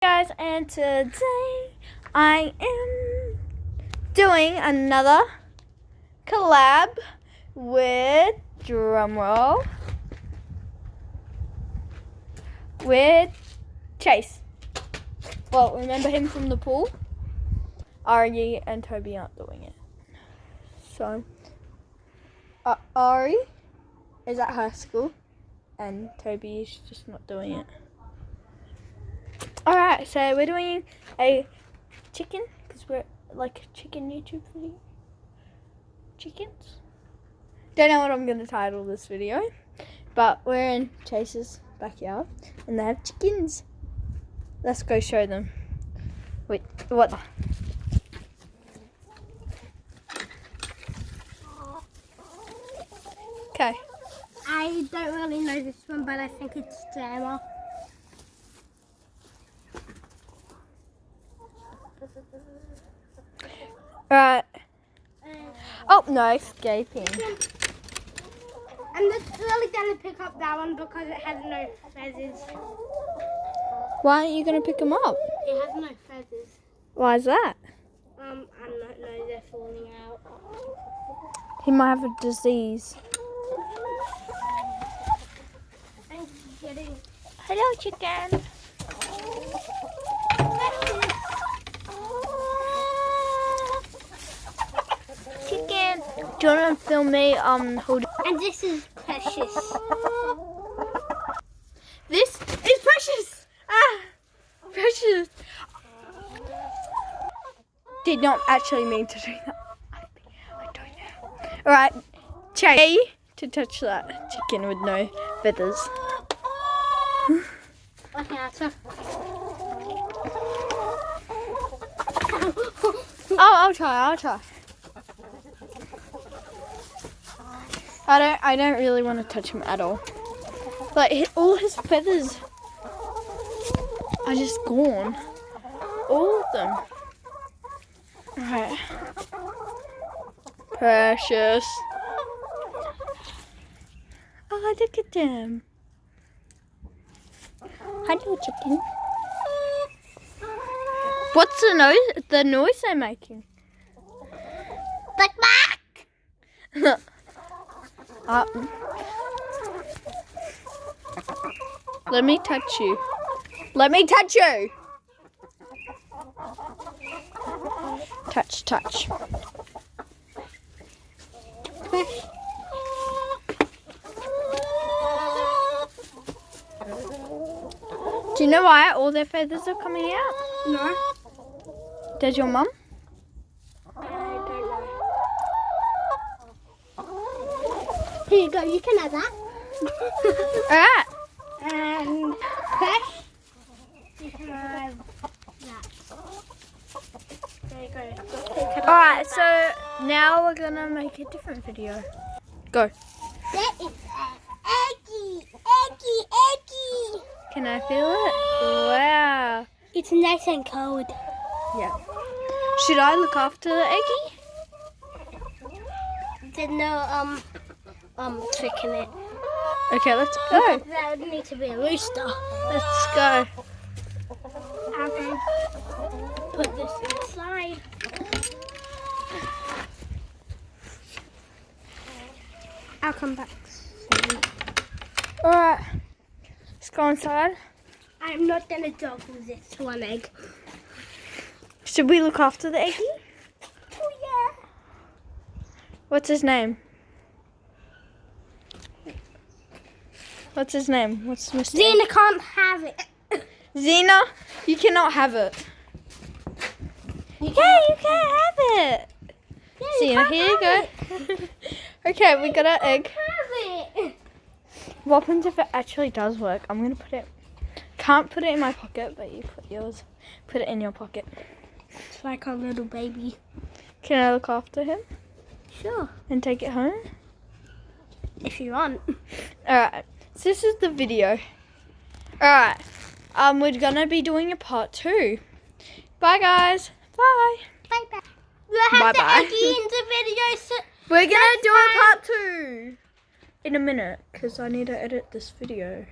Guys, and today I am doing another collab with, drumroll, with Chase. Well, remember him from the pool? Arie and Toby aren't doing it. So, Arie is at high school and Toby is just not doing it. Alright, so we're doing a chicken, because we're like a chicken YouTube video. Chickens? Don't know what I'm going to title this video, but we're in Chase's backyard and they have chickens. Let's go show them. Wait, what? Okay. I don't really know this one, but I think it's Gemma. Alright. Oh, no, escaping. I'm not really going to pick up that one because it has no feathers. Why aren't you going to pick them up? It has no feathers. Why is that? I don't know, they're falling out. He might have a disease. I'm getting... Hello, chicken. Chicken. Do you want to film me holding? And this is Precious. This is Precious. Ah, Precious. Did not actually mean to do that. I don't know. All right, Chase to touch that chicken with no feathers. Okay, I'll try. I don't really want to touch him at all. Like, all his feathers are just gone. All of them. Alright. Precious. Oh, look at them. Hello, chicken. What's the noise they're making? Back! Let me touch you. Let me touch you. Touch. Do you know why all their feathers are coming out? No. Does your mum? I don't know. Here you go, you can have that. Alright. And Crash, you can have that. There you go. Alright, so now we're gonna make a different video. Go. That is Eggy. Can I feel it? Wow. It's nice and cold. Yeah. Should I look after the Eggy? There's no trick in it. Okay, let's go. That would need to be a rooster. Let's go. Okay. Put this inside. I'll come back soon. Alright. Let's go inside. I'm not gonna juggle this to one egg. Should we look after the Eggy? Oh yeah. What's his name? What's Mr. Zena can't have it. Zena, you cannot have it. You can't have it. Yeah, Zena, here you go. Okay, we got our egg. Have it. What happens if it actually does work? I'm gonna put it. Can't put it in my pocket, but you put it in your pocket. It's like a little baby. Can I look after him Sure. and take it home? If you want. Alright, so this is the video. Alright, we're gonna be doing a part 2. Bye guys. Bye. Bye. We'll have Bye-bye. the Eggy in the video. So We're gonna do a part 2 in a minute because I need to edit this video.